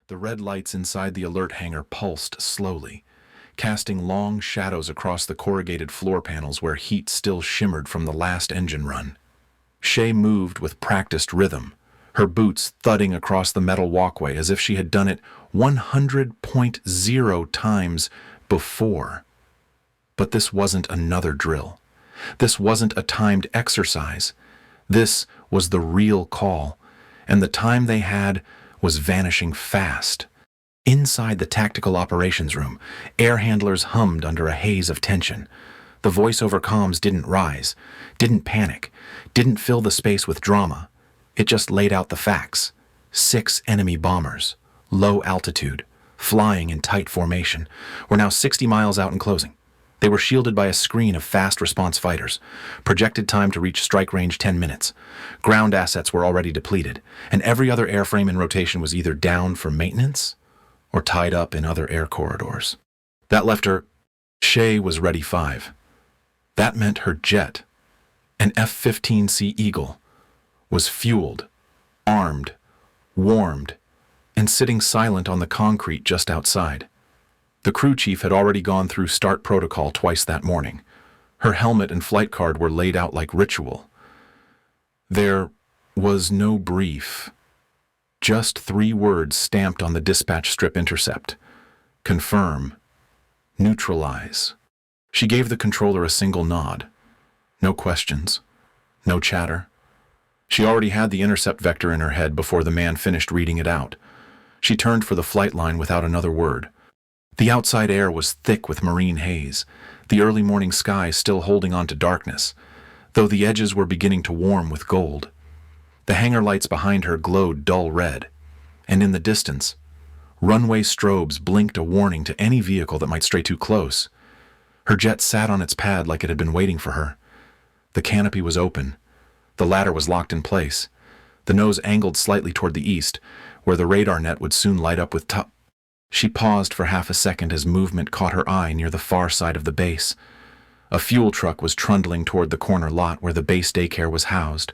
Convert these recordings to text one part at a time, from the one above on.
The red lights inside the alert hangar pulsed slowly, casting long shadows across the corrugated floor panels where heat still shimmered from the last engine run. Shay moved with practiced rhythm, her boots thudding across the metal walkway as if she had done it 100.0 times before. But this wasn't another drill. This wasn't a timed exercise. This was the real call, and the time they had was vanishing fast. Inside the tactical operations room, air handlers hummed under a haze of tension. The voice-over comms didn't rise, didn't panic, didn't fill the space with drama. It just laid out the facts. 6 enemy bombers, low altitude, flying in tight formation, were now 60 miles out and closing. They were shielded by a screen of fast-response fighters. Projected time to reach strike range 10 minutes. Ground assets were already depleted, and every other airframe in rotation was either down for maintenance or tied up in other air corridors. That left her. Shay was ready 5. That meant her jet, an F-15C Eagle, was fueled, armed, warmed, and sitting silent on the concrete just outside. The crew chief had already gone through start protocol twice that morning. Her helmet and flight card were laid out like ritual. There was no brief. Just 3 words stamped on the dispatch strip intercept. Confirm. Neutralize. She gave the controller a single nod. No questions. No chatter. She already had the intercept vector in her head before the man finished reading it out. She turned for the flight line without another word. The outside air was thick with marine haze, the early morning sky still holding on to darkness, though the edges were beginning to warm with gold. The hangar lights behind her glowed dull red, and in the distance, runway strobes blinked a warning to any vehicle that might stray too close. Her jet sat on its pad like it had been waiting for her. The canopy was open. The ladder was locked in place. The nose angled slightly toward the east, where the radar net would soon light up with top. She paused for half a second as movement caught her eye near the far side of the base. A fuel truck was trundling toward the corner lot where the base daycare was housed.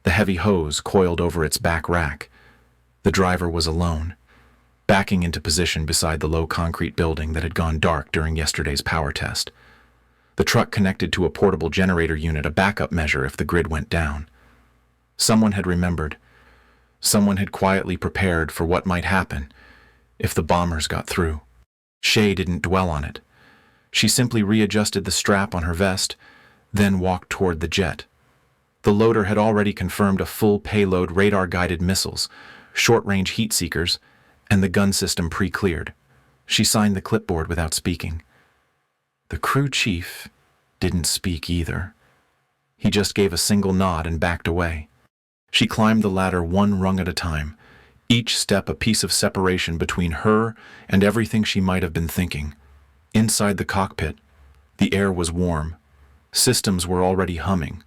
The heavy hose coiled over its back rack. The driver was alone, backing into position beside the low concrete building that had gone dark during yesterday's power test. The truck connected to a portable generator unit, a backup measure if the grid went down. Someone had remembered. Someone had quietly prepared for what might happen if the bombers got through. Shay didn't dwell on it. She simply readjusted the strap on her vest, then walked toward the jet. The loader had already confirmed a full payload radar-guided missiles, short-range heat seekers, and the gun system pre-cleared. She signed the clipboard without speaking. The crew chief didn't speak either. He just gave a single nod and backed away. She climbed the ladder 1 rung at a time, each step a piece of separation between her and everything she might have been thinking. Inside the cockpit, the air was warm. Systems were already humming.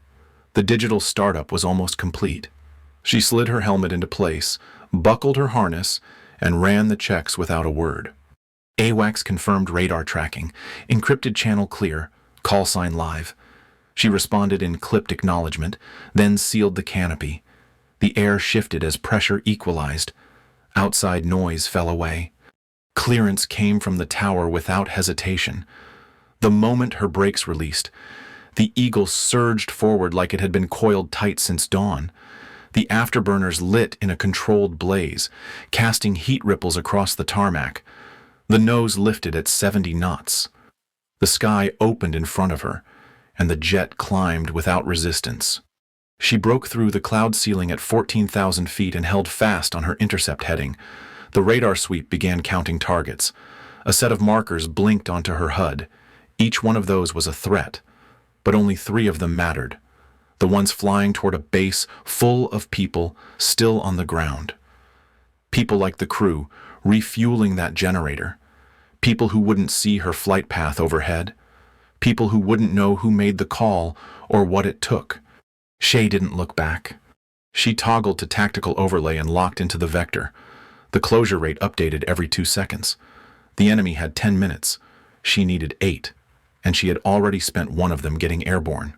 The digital startup was almost complete. She slid her helmet into place, buckled her harness, and ran the checks without a word. AWACS confirmed radar tracking, encrypted channel clear, call sign live. She responded in clipped acknowledgement, then sealed the canopy. The air shifted as pressure equalized. Outside noise fell away. Clearance came from the tower without hesitation. The moment her brakes released, the Eagle surged forward like it had been coiled tight since dawn. The afterburners lit in a controlled blaze, casting heat ripples across the tarmac. The nose lifted at 70 knots. The sky opened in front of her, and the jet climbed without resistance. She broke through the cloud ceiling at 14,000 feet and held fast on her intercept heading. The radar sweep began counting targets. A set of markers blinked onto her HUD. Each one of those was a threat, but only 3 of them mattered. The ones flying toward a base full of people still on the ground. People like the crew, refueling that generator. People who wouldn't see her flight path overhead. People who wouldn't know who made the call or what it took. Shay didn't look back. She toggled to tactical overlay and locked into the vector. The closure rate updated every 2 seconds. The enemy had 10 minutes. She needed 8, and she had already spent 1 of them getting airborne.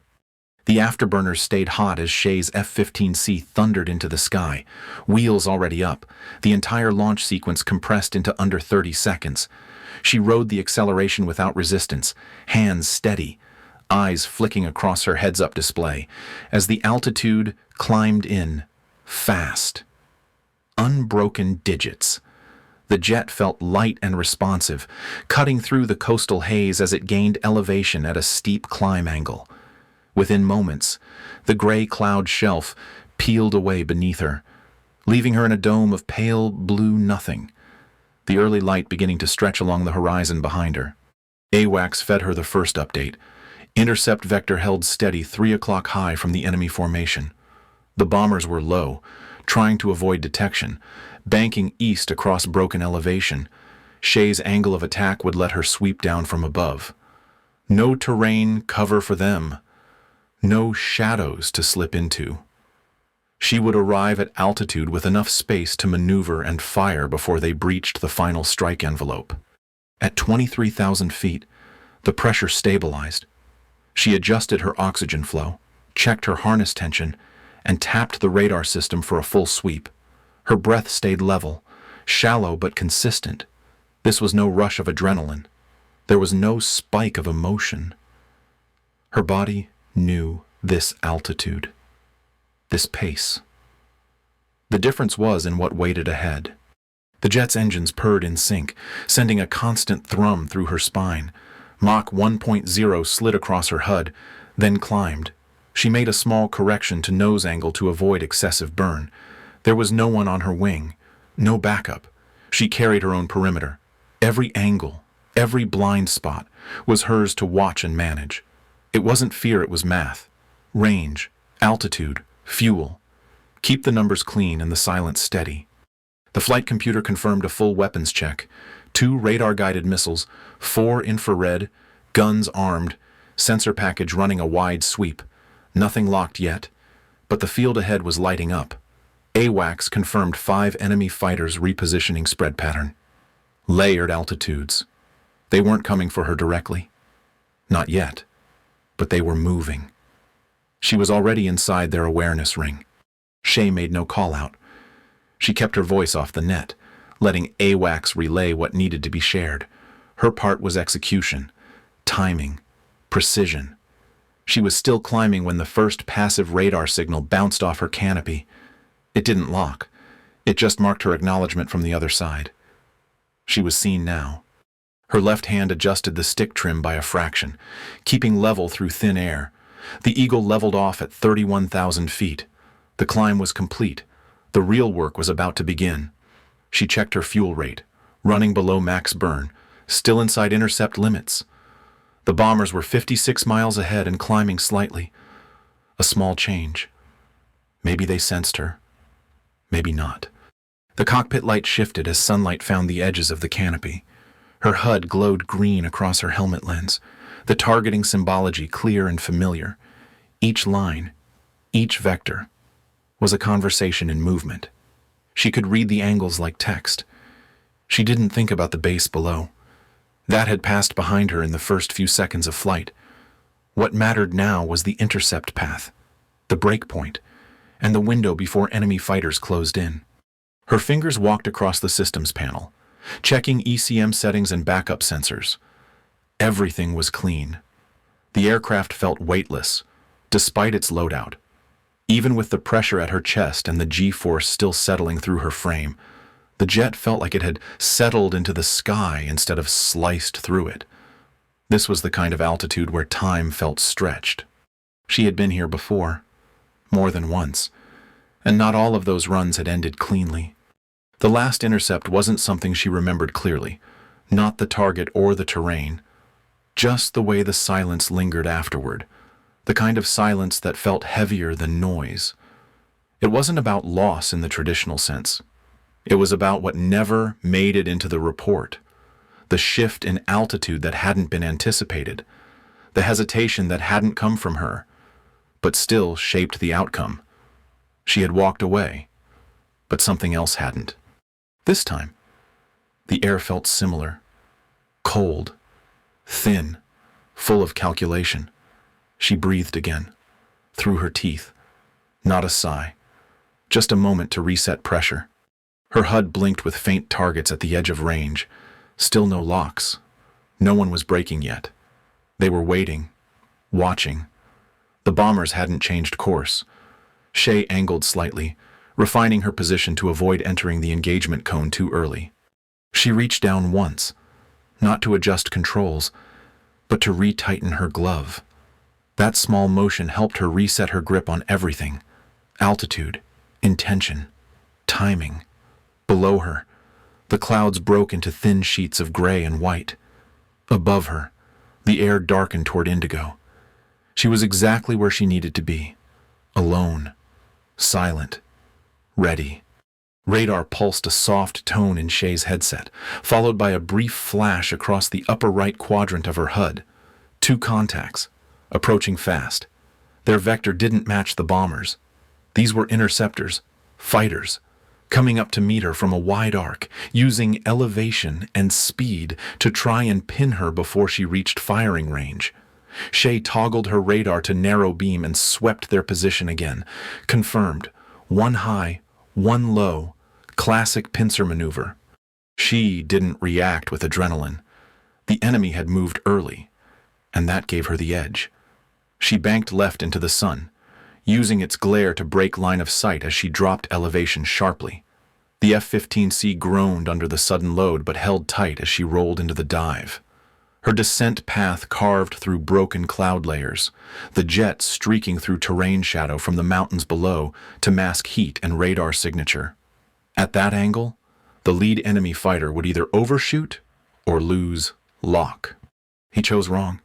The afterburners stayed hot as Shay's F-15C thundered into the sky, wheels already up, the entire launch sequence compressed into under 30 seconds. She rode the acceleration without resistance, hands steady, eyes flicking across her heads-up display, as the altitude climbed in, fast. Unbroken digits. The jet felt light and responsive, cutting through the coastal haze as it gained elevation at a steep climb angle. Within moments, the gray cloud shelf peeled away beneath her, leaving her in a dome of pale blue nothing, the early light beginning to stretch along the horizon behind her. AWACS fed her the first update. Intercept vector held steady 3 o'clock high from the enemy formation. The bombers were low, trying to avoid detection, banking east across broken elevation. Shay's angle of attack would let her sweep down from above. No terrain cover for them. No shadows to slip into. She would arrive at altitude with enough space to maneuver and fire before they breached the final strike envelope. At 23,000 feet, the pressure stabilized. She adjusted her oxygen flow, checked her harness tension, and tapped the radar system for a full sweep. Her breath stayed level, shallow but consistent. This was no rush of adrenaline. There was no spike of emotion. Her body knew this altitude, this pace. The difference was in what waited ahead. The jet's engines purred in sync, sending a constant thrum through her spine. Mach 1.0 slid across her HUD, then climbed. She made a small correction to nose angle to avoid excessive burn. There was no one on her wing, no backup. She carried her own perimeter. Every angle, every blind spot was hers to watch and manage. It wasn't fear, it was math. Range, altitude, fuel. Keep the numbers clean and the silence steady. The flight computer confirmed a full weapons check. 2 radar-guided missiles, 4 infrared, guns armed, sensor package running a wide sweep. Nothing locked yet, but the field ahead was lighting up. AWACS confirmed 5 enemy fighters repositioning spread pattern. Layered altitudes. They weren't coming for her directly. Not yet, but they were moving. She was already inside their awareness ring. Shay made no call-out. She kept her voice off the net, letting AWACS relay what needed to be shared. Her part was execution, timing, precision. She was still climbing when the first passive radar signal bounced off her canopy. It didn't lock. It just marked her acknowledgement from the other side. She was seen now. Her left hand adjusted the stick trim by a fraction, keeping level through thin air. The Eagle leveled off at 31,000 feet. The climb was complete. The real work was about to begin. She checked her fuel rate, running below max burn, still inside intercept limits. The bombers were 56 miles ahead and climbing slightly. A small change. Maybe they sensed her. Maybe not. The cockpit light shifted as sunlight found the edges of the canopy. Her HUD glowed green across her helmet lens, the targeting symbology clear and familiar. Each line, each vector, was a conversation in movement. She could read the angles like text. She didn't think about the base below. That had passed behind her in the first few seconds of flight. What mattered now was the intercept path, the breakpoint, and the window before enemy fighters closed in. Her fingers walked across the systems panel, checking ECM settings and backup sensors. Everything was clean. The aircraft felt weightless, despite its loadout. Even with the pressure at her chest and the G-force still settling through her frame, the jet felt like it had settled into the sky instead of sliced through it. This was the kind of altitude where time felt stretched. She had been here before, more than once, and not all of those runs had ended cleanly. The last intercept wasn't something she remembered clearly, not the target or the terrain, just the way the silence lingered afterward, the kind of silence that felt heavier than noise. It wasn't about loss in the traditional sense. It was about what never made it into the report, the shift in altitude that hadn't been anticipated, the hesitation that hadn't come from her, but still shaped the outcome. She had walked away, but something else hadn't. This time, the air felt similar, cold, thin, full of calculation. She breathed again. through her teeth. Not a sigh. Just a moment to reset pressure. Her HUD blinked with faint targets at the edge of range. Still no locks. No one was braking yet. They were waiting, watching. The bombers hadn't changed course. Shay angled slightly, refining her position to avoid entering the engagement cone too early. She reached down once, not to adjust controls, but to retighten her glove. That small motion helped her reset her grip on everything: altitude, intention, timing. Below her, the clouds broke into thin sheets of gray and white. Above her, the air darkened toward indigo. She was exactly where she needed to be, alone, silent, ready. Radar pulsed a soft tone in Shay's headset, followed by a brief flash across the upper right quadrant of her HUD. 2 contacts, approaching fast. Their vector didn't match the bombers. These were interceptors, fighters, coming up to meet her from a wide arc, using elevation and speed to try and pin her before she reached firing range. Shay toggled her radar to narrow beam and swept their position again. Confirmed. 1 high, 1 low. Classic pincer maneuver. She didn't react with adrenaline. The enemy had moved early, and that gave her the edge. She banked left into the sun, using its glare to break line of sight as she dropped elevation sharply. The F-15C groaned under the sudden load but held tight as she rolled into the dive. Her descent path carved through broken cloud layers, the jet streaking through terrain shadow from the mountains below to mask heat and radar signature. At that angle, the lead enemy fighter would either overshoot or lose lock. He chose wrong.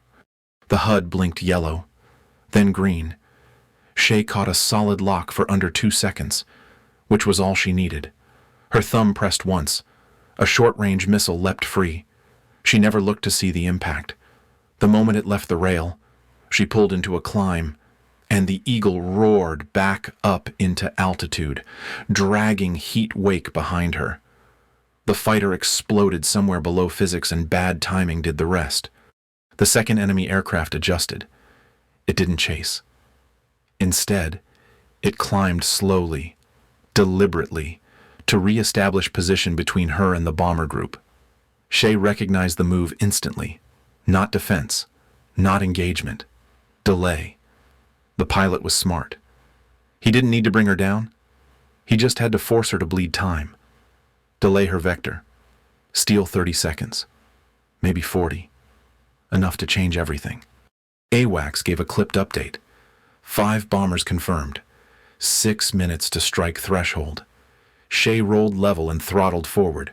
The HUD blinked yellow, then green. Shay caught a solid lock for under 2 seconds, which was all she needed. Her thumb pressed once. A short-range missile leapt free. She never looked to see the impact. The moment it left the rail, she pulled into a climb, and the Eagle roared back up into altitude, dragging heat wake behind her. The fighter exploded somewhere below physics, and bad timing did the rest. The second enemy aircraft adjusted. It didn't chase. Instead, it climbed slowly, deliberately, to re-establish position between her and the bomber group. Shay recognized the move instantly. Not defense, not engagement. Delay. The pilot was smart. He didn't need to bring her down. He just had to force her to bleed time. Delay her vector. Steal 30 seconds. Maybe 40. Enough to change everything. AWACS gave a clipped update. 5 bombers confirmed. 6 minutes to strike threshold. Shay rolled level and throttled forward.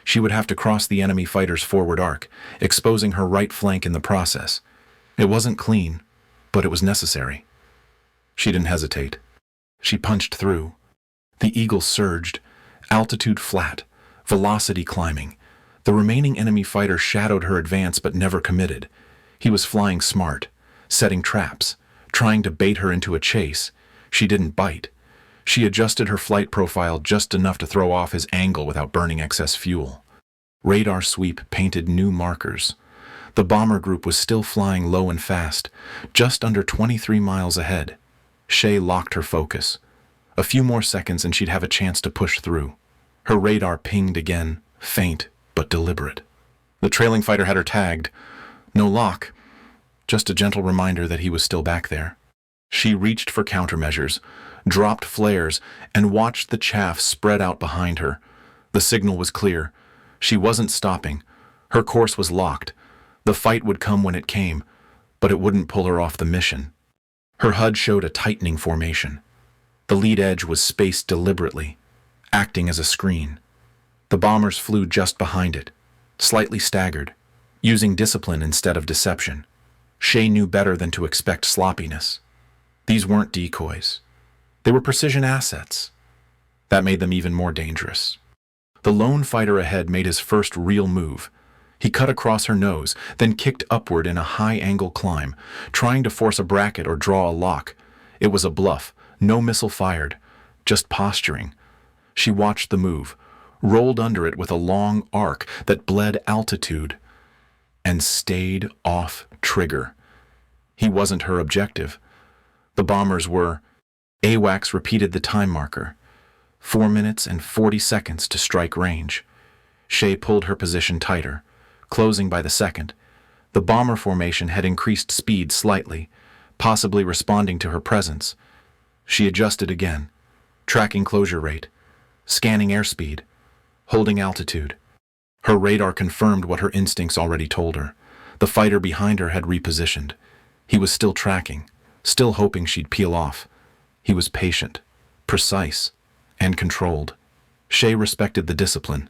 She would have to cross the enemy fighter's forward arc, exposing her right flank in the process. It wasn't clean, but it was necessary. She didn't hesitate. She punched through. The Eagle surged, altitude flat, velocity climbing. The remaining enemy fighter shadowed her advance but never committed. He was flying smart, setting traps, trying to bait her into a chase. She didn't bite. She adjusted her flight profile just enough to throw off his angle without burning excess fuel. Radar sweep painted new markers. The bomber group was still flying low and fast, just under 23 miles ahead. Shay locked her focus. A few more seconds and she'd have a chance to push through. Her radar pinged again, faint but deliberate. The trailing fighter had her tagged. No lock, just a gentle reminder that he was still back there. She reached for countermeasures, dropped flares, and watched the chaff spread out behind her. The signal was clear. She wasn't stopping. Her course was locked. The fight would come when it came, but it wouldn't pull her off the mission. Her HUD showed a tightening formation. The lead edge was spaced deliberately, acting as a screen. The bombers flew just behind it, slightly staggered, using discipline instead of deception. Shay knew better than to expect sloppiness. These weren't decoys. They were precision assets. That made them even more dangerous. The lone fighter ahead made his first real move. He cut across her nose, then kicked upward in a high-angle climb, trying to force a bracket or draw a lock. It was a bluff, no missile fired, just posturing. She watched the move, rolled under it with a long arc that bled altitude, and stayed off trigger. He wasn't her objective. The bombers were. AWACS repeated the time marker. 4 minutes and 40 seconds to strike range. Shay pulled her position tighter, closing by the second. The bomber formation had increased speed slightly, possibly responding to her presence. She adjusted again, tracking closure rate, scanning airspeed, holding altitude. Her radar confirmed what her instincts already told her. The fighter behind her had repositioned. He was still tracking, still hoping she'd peel off. He was patient, precise, and controlled. Shay respected the discipline.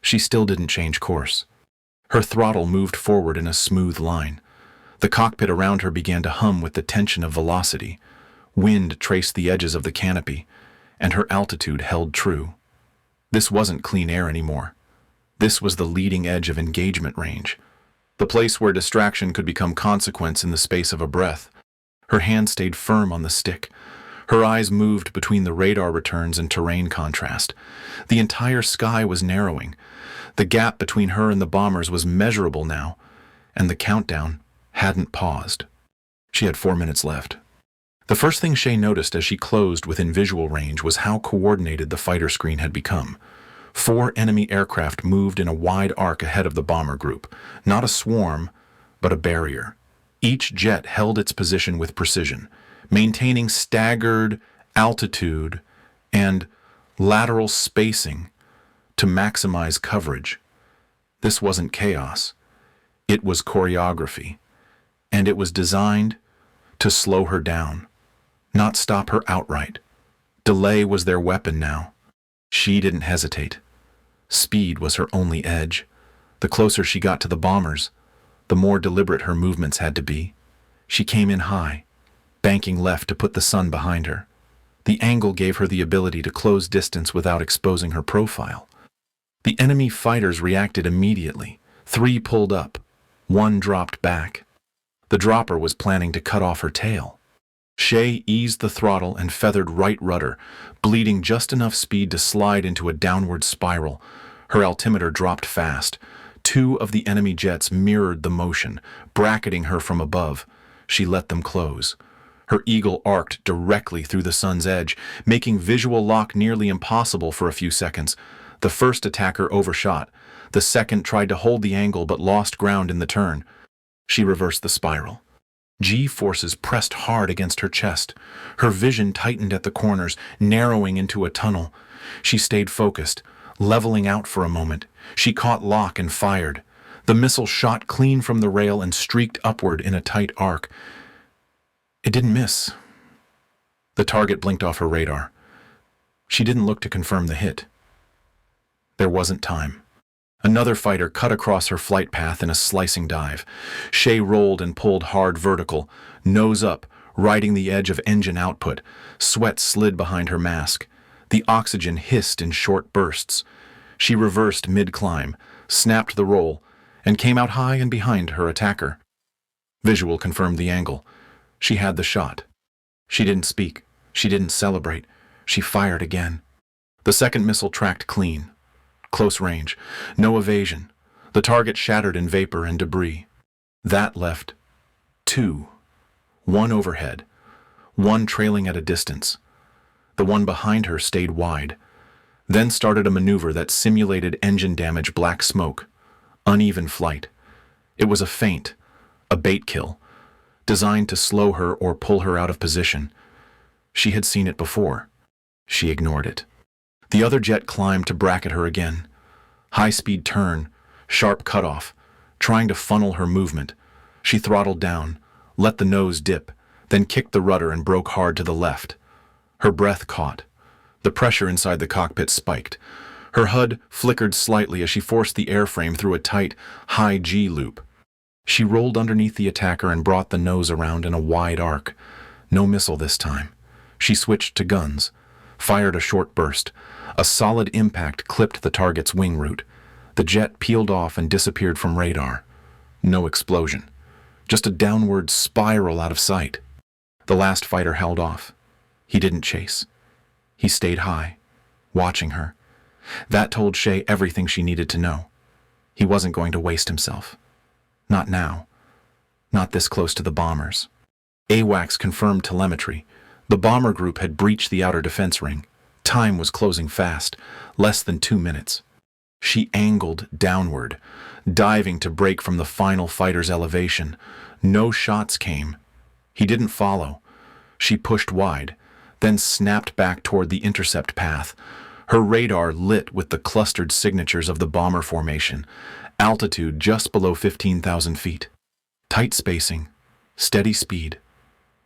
She still didn't change course. Her throttle moved forward in a smooth line. The cockpit around her began to hum with the tension of velocity. Wind traced the edges of the canopy, and her altitude held true. This wasn't clean air anymore. This was the leading edge of engagement range, the place where distraction could become consequence in the space of a breath. Her hand stayed firm on the stick. Her eyes moved between the radar returns and terrain contrast. The entire sky was narrowing. The gap between her and the bombers was measurable now, and the countdown hadn't paused. She had 4 minutes left. The first thing Shay noticed as she closed within visual range was how coordinated the fighter screen had become. 4 enemy aircraft moved in a wide arc ahead of the bomber group, not a swarm, but a barrier. Each jet held its position with precision, maintaining staggered altitude and lateral spacing to maximize coverage. This wasn't chaos. It was choreography, and it was designed to slow her down, not stop her outright. Delay was their weapon now. She didn't hesitate. Speed was her only edge. The closer she got to the bombers, the more deliberate her movements had to be. She came in high, banking left to put the sun behind her. The angle gave her the ability to close distance without exposing her profile. The enemy fighters reacted immediately. 3 pulled up. 1 dropped back. The dropper was planning to cut off her tail. Shay eased the throttle and feathered right rudder, bleeding just enough speed to slide into a downward spiral. Her altimeter dropped fast. 2 of the enemy jets mirrored the motion, bracketing her from above. She let them close. Her Eagle arced directly through the sun's edge, making visual lock nearly impossible for a few seconds. The first attacker overshot. The second tried to hold the angle but lost ground in the turn. She reversed the spiral. G-forces pressed hard against her chest. Her vision tightened at the corners, narrowing into a tunnel. She stayed focused, leveling out for a moment. She caught lock and fired. The missile shot clean from the rail and streaked upward in a tight arc. It didn't miss. The target blinked off her radar. She didn't look to confirm the hit. There wasn't time. Another fighter cut across her flight path in a slicing dive. Shay rolled and pulled hard vertical, nose up, riding the edge of engine output. Sweat slid behind her mask. The oxygen hissed in short bursts. She reversed mid-climb, snapped the roll, and came out high and behind her attacker. Visual confirmed the angle. She had the shot. She didn't speak. She didn't celebrate. She fired again. The second missile tracked clean. Close range. No evasion. The target shattered in vapor and debris. That left 2. 1 overhead. 1 trailing at a distance. The one behind her stayed wide. Then started a maneuver that simulated engine damage black smoke. Uneven flight. It was a feint. A bait kill. Designed to slow her or pull her out of position. She had seen it before. She ignored it. The other jet climbed to bracket her again. High-speed turn, sharp cutoff, trying to funnel her movement. She throttled down, let the nose dip, then kicked the rudder and broke hard to the left. Her breath caught. The pressure inside the cockpit spiked. Her HUD flickered slightly as she forced the airframe through a tight, high G loop. She rolled underneath the attacker and brought the nose around in a wide arc. No missile this time. She switched to guns, fired a short burst. A solid impact clipped the target's wing root. The jet peeled off and disappeared from radar. No explosion. Just a downward spiral out of sight. The last fighter held off. He didn't chase. He stayed high, watching her. That told Shay everything she needed to know. He wasn't going to waste himself. Not now. Not this close to the bombers. AWACS confirmed telemetry. The bomber group had breached the outer defense ring. Time was closing fast, less than 2 minutes. She angled downward, diving to break from the final fighter's elevation. No shots came. He didn't follow. She pushed wide, then snapped back toward the intercept path. Her radar lit with the clustered signatures of the bomber formation, altitude just below 15,000 feet. Tight spacing, steady speed.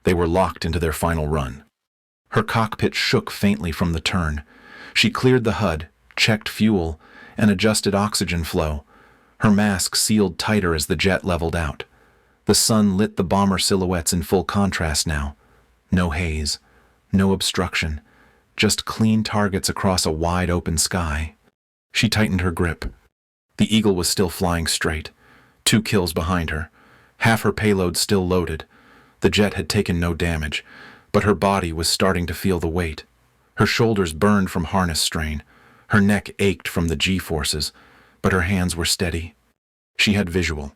They were locked into their final run. Her cockpit shook faintly from the turn. She cleared the HUD, checked fuel, and adjusted oxygen flow. Her mask sealed tighter as the jet leveled out. The sun lit the bomber silhouettes in full contrast now. No haze, no obstruction, just clean targets across a wide open sky. She tightened her grip. The Eagle was still flying straight, 2 kills behind her, half her payload still loaded. The jet had taken no damage, but her body was starting to feel the weight. Her shoulders burned from harness strain. Her neck ached from the G-forces, but her hands were steady. She had visual,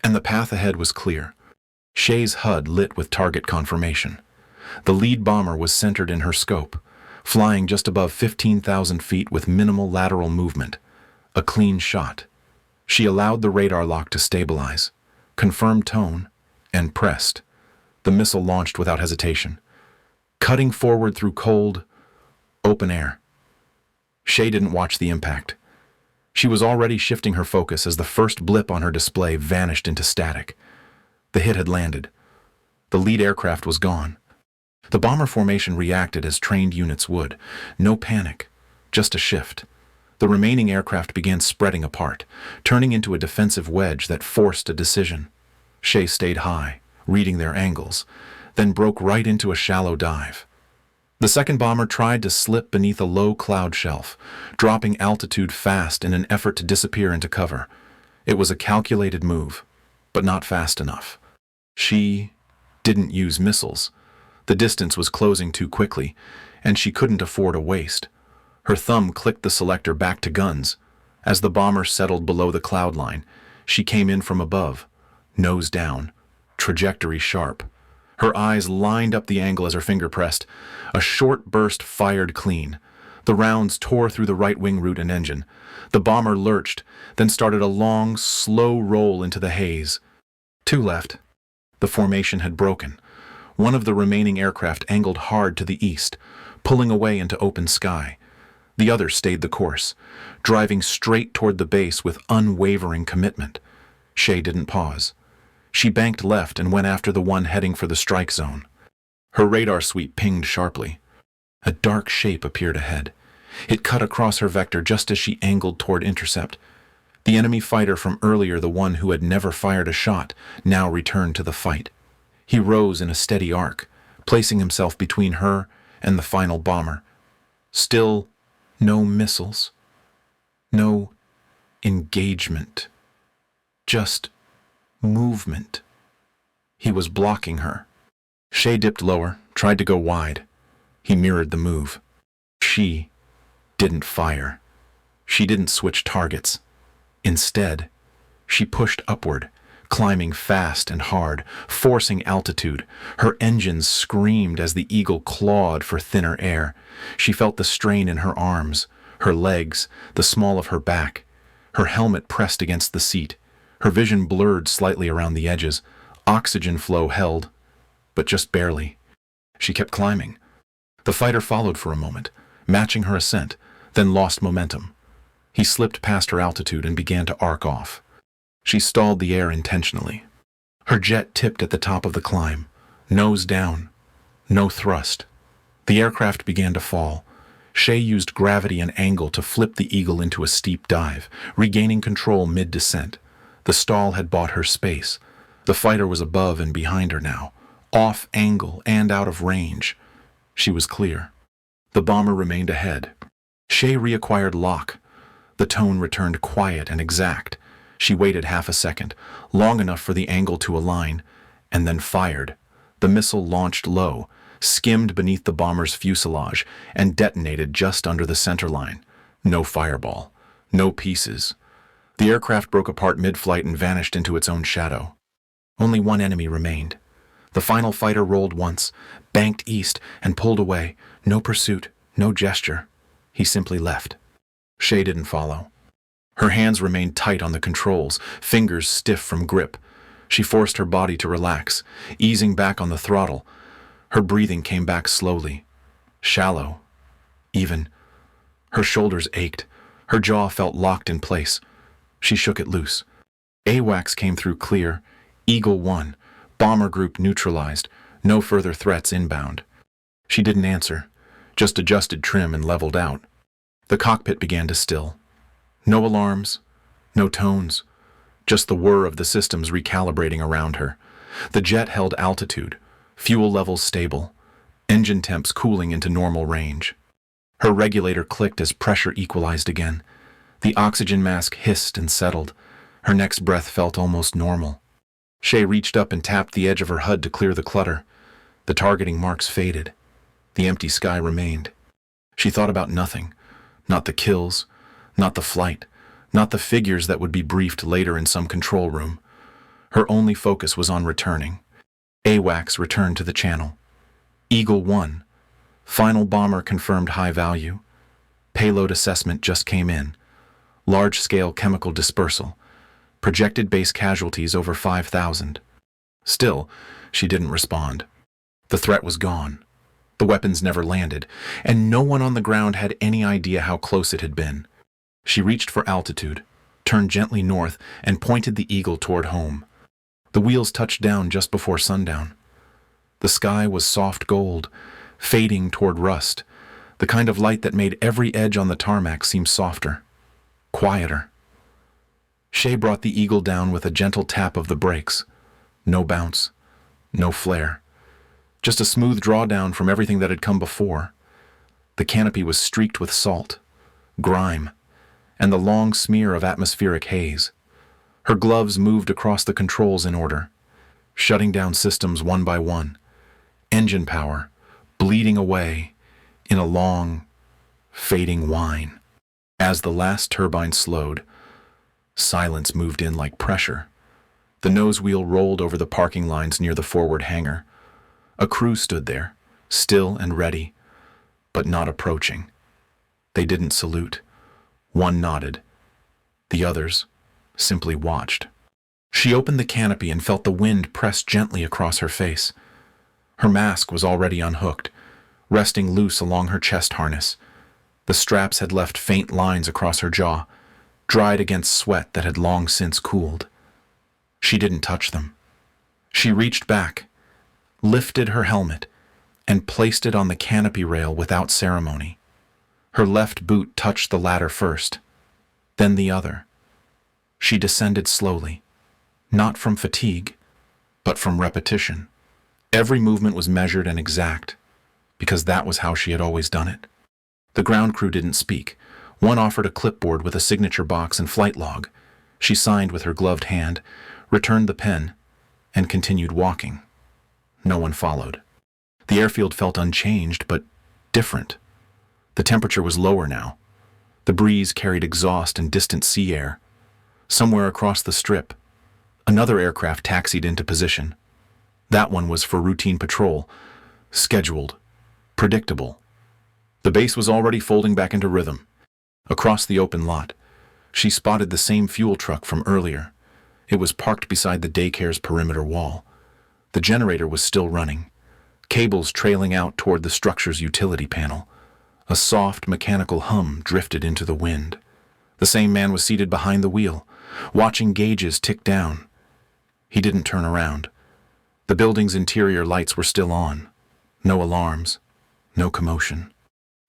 and the path ahead was clear. Shay's HUD lit with target confirmation. The lead bomber was centered in her scope, flying just above 15,000 feet with minimal lateral movement. A clean shot. She allowed the radar lock to stabilize, confirmed tone, and pressed. The missile launched without hesitation, cutting forward through cold, open air. Shay didn't watch the impact. She was already shifting her focus as the first blip on her display vanished into static. The hit had landed. The lead aircraft was gone. The bomber formation reacted as trained units would. No panic, just a shift. The remaining aircraft began spreading apart, turning into a defensive wedge that forced a decision. Shay stayed high, reading their angles, then broke right into a shallow dive. The second bomber tried to slip beneath a low cloud shelf, dropping altitude fast in an effort to disappear into cover. It was a calculated move, but not fast enough. She didn't use missiles. The distance was closing too quickly, and she couldn't afford a waste. Her thumb clicked the selector back to guns. As the bomber settled below the cloud line, she came in from above, nose down, trajectory sharp. Her eyes lined up the angle as her finger pressed. A short burst fired clean. The rounds tore through the right wing root and engine. The bomber lurched, then started a long, slow roll into the haze. 2 left. The formation had broken. One of the remaining aircraft angled hard to the east, pulling away into open sky. The other stayed the course, driving straight toward the base with unwavering commitment. Shay didn't pause. She banked left and went after the one heading for the strike zone. Her radar sweep pinged sharply. A dark shape appeared ahead. It cut across her vector just as she angled toward intercept. The enemy fighter from earlier, the one who had never fired a shot, now returned to the fight. He rose in a steady arc, placing himself between her and the final bomber. Still, no missiles. No engagement. Just movement. He was blocking her. Shay dipped lower, tried to go wide. He mirrored the move. She didn't fire. She didn't switch targets. Instead, she pushed upward, climbing fast and hard, forcing altitude. Her engines screamed as the Eagle clawed for thinner air. She felt the strain in her arms, her legs, the small of her back. Her helmet pressed against the seat. Her vision blurred slightly around the edges. Oxygen flow held, but just barely. She kept climbing. The fighter followed for a moment, matching her ascent, then lost momentum. He slipped past her altitude and began to arc off. She stalled the air intentionally. Her jet tipped at the top of the climb, nose down, no thrust. The aircraft began to fall. Shay used gravity and angle to flip the Eagle into a steep dive, regaining control mid-descent. The stall had bought her space. The fighter was above and behind her now, off angle and out of range. She was clear. The bomber remained ahead. Shay reacquired lock. The tone returned quiet and exact. She waited half a second, long enough for the angle to align, and then fired. The missile launched low, skimmed beneath the bomber's fuselage, and detonated just under the center line. No fireball. No pieces. The aircraft broke apart mid-flight and vanished into its own shadow. Only one enemy remained. The final fighter rolled once, banked east, and pulled away. No pursuit, no gesture. He simply left. Shay didn't follow. Her hands remained tight on the controls, fingers stiff from grip. She forced her body to relax, easing back on the throttle. Her breathing came back slowly, shallow, even. Her shoulders ached. Her jaw felt locked in place. She shook it loose. AWACS came through clear. Eagle 1. Bomber group neutralized. No further threats inbound. She didn't answer, just adjusted trim and leveled out. The cockpit began to still. No alarms, no tones, just the whir of the systems recalibrating around her. The jet held altitude, fuel levels stable, engine temps cooling into normal range. Her regulator clicked as pressure equalized again. The oxygen mask hissed and settled. Her next breath felt almost normal. Shay reached up and tapped the edge of her HUD to clear the clutter. The targeting marks faded. The empty sky remained. She thought about nothing. Not the kills, not the flight, not the figures that would be briefed later in some control room. Her only focus was on returning. AWACS returned to the channel. Eagle 1. Final bomber confirmed high value. Payload assessment just came in. Large-scale chemical dispersal. Projected base casualties over 5,000. Still, she didn't respond. The threat was gone. The weapons never landed, and no one on the ground had any idea how close it had been. She reached for altitude, turned gently north, and pointed the Eagle toward home. The wheels touched down just before sundown. The sky was soft gold, fading toward rust, the kind of light that made every edge on the tarmac seem softer, quieter. Shay brought the Eagle down with a gentle tap of the brakes. No bounce, no flare. Just a smooth drawdown from everything that had come before. The canopy was streaked with salt, grime, and the long smear of atmospheric haze. Her gloves moved across the controls in order, shutting down systems one by one. Engine power, bleeding away in a long, fading whine. As the last turbine slowed, silence moved in like pressure. The nose wheel rolled over the parking lines near the forward hangar. A crew stood there, still and ready, but not approaching. They didn't salute. One nodded. The others simply watched. She opened the canopy and felt the wind press gently across her face. Her mask was already unhooked, resting loose along her chest harness. The straps had left faint lines across her jaw, dried against sweat that had long since cooled. She didn't touch them. She reached back, lifted her helmet, and placed it on the canopy rail without ceremony. Her left boot touched the ladder first, then the other. She descended slowly, not from fatigue, but from repetition. Every movement was measured and exact, because that was how she had always done it. The ground crew didn't speak. One offered a clipboard with a signature box and flight log. She signed with her gloved hand, returned the pen, and continued walking. No one followed. The airfield felt unchanged, but different. The temperature was lower now. The breeze carried exhaust and distant sea air. Somewhere across the strip, another aircraft taxied into position. That one was for routine patrol, scheduled, predictable. The base was already folding back into rhythm. Across the open lot, she spotted the same fuel truck from earlier. It was parked beside the daycare's perimeter wall. The generator was still running, cables trailing out toward the structure's utility panel. A soft mechanical hum drifted into the wind. The same man was seated behind the wheel, watching gauges tick down. He didn't turn around. The building's interior lights were still on. No alarms, no commotion.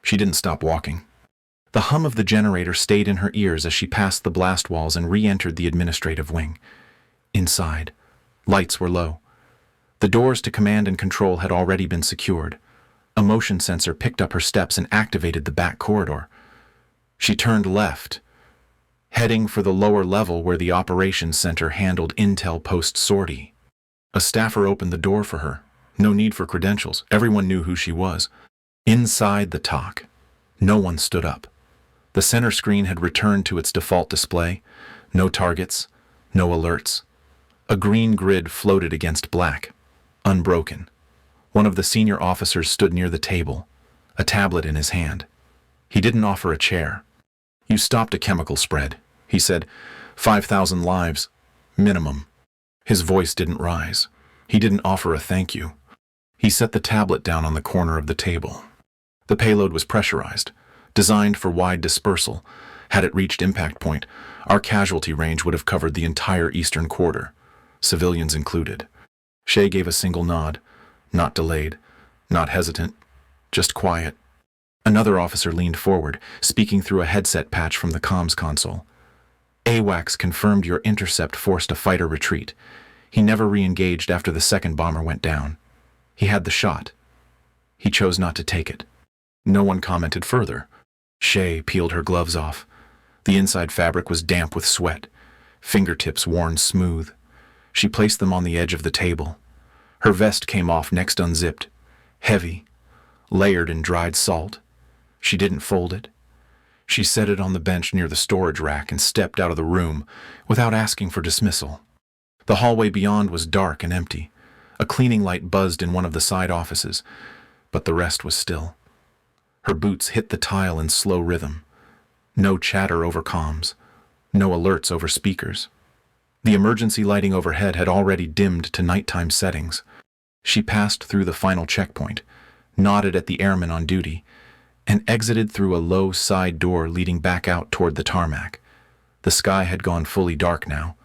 She didn't stop walking. The hum of the generator stayed in her ears as she passed the blast walls and re-entered the administrative wing. Inside, lights were low. The doors to command and control had already been secured. A motion sensor picked up her steps and activated the back corridor. She turned left, heading for the lower level where the operations center handled intel post-sortie. A staffer opened the door for her. No need for credentials. Everyone knew who she was. Inside the TOC, no one stood up. The center screen had returned to its default display. No targets, no alerts. A green grid floated against black. unbroken. One of the senior officers stood near the table, a tablet in his hand. He didn't offer a chair. "You stopped a chemical spread," he said. 5,000 lives, minimum. His voice didn't rise. He didn't offer a thank you. He set the tablet down on the corner of the table. The payload was pressurized, designed for wide dispersal. Had it reached impact point, our casualty range would have covered the entire eastern quarter, civilians included. Shay gave a single nod, not delayed, not hesitant, just quiet. Another officer leaned forward, speaking through a headset patch from the comms console. "AWACS confirmed your intercept forced a fighter retreat. He never re-engaged after the second bomber went down. He had the shot. He chose not to take it." No one commented further. Shay peeled her gloves off. The inside fabric was damp with sweat, fingertips worn smooth. She placed them on the edge of the table. Her vest came off next unzipped, heavy, layered in dried salt. She didn't fold it. She set it on the bench near the storage rack and stepped out of the room without asking for dismissal. The hallway beyond was dark and empty. A cleaning light buzzed in one of the side offices, but the rest was still. Her boots hit the tile in slow rhythm. No chatter over comms, no alerts over speakers. The emergency lighting overhead had already dimmed to nighttime settings. She passed through the final checkpoint, nodded at the airman on duty, and exited through a low side door leading back out toward the tarmac. The sky had gone fully dark now.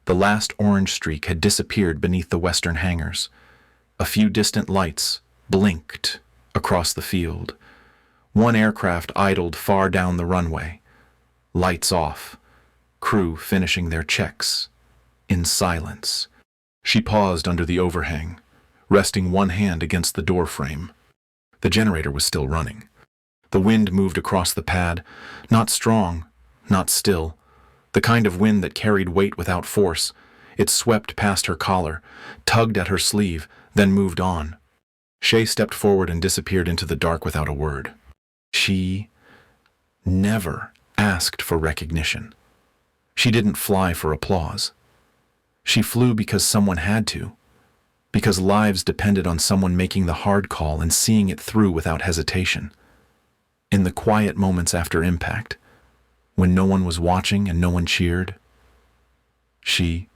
The last orange streak had disappeared beneath the western hangars. A few distant lights blinked across the field. One aircraft idled far down the runway. Lights off. Crew finishing their checks. In silence. She paused under the overhang, resting one hand against the door frame. The generator was still running. The wind moved across the pad, not strong, not still. The kind of wind that carried weight without force. It swept past her collar, tugged at her sleeve, then moved on. Shay stepped forward and disappeared into the dark without a word. She never asked for recognition. She didn't fly for applause. She flew because someone had to, because lives depended on someone making the hard call and seeing it through without hesitation. In the quiet moments after impact, when no one was watching and no one cheered, she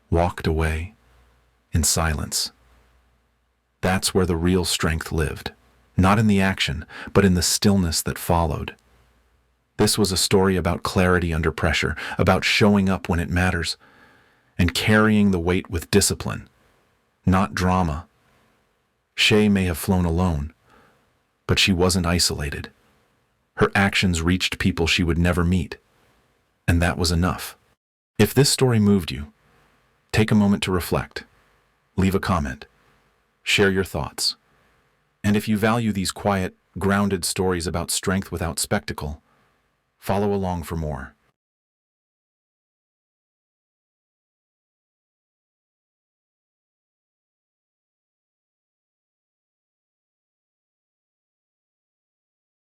walked away in silence. That's where the real strength lived. Not in the action, but in the stillness that followed. This was a story about clarity under pressure, about showing up when it matters, and carrying the weight with discipline, not drama. Shay may have flown alone, but she wasn't isolated. Her actions reached people she would never meet, and that was enough. If this story moved you, take a moment to reflect, leave a comment, share your thoughts. And if you value these quiet, grounded stories about strength without spectacle, follow along for more.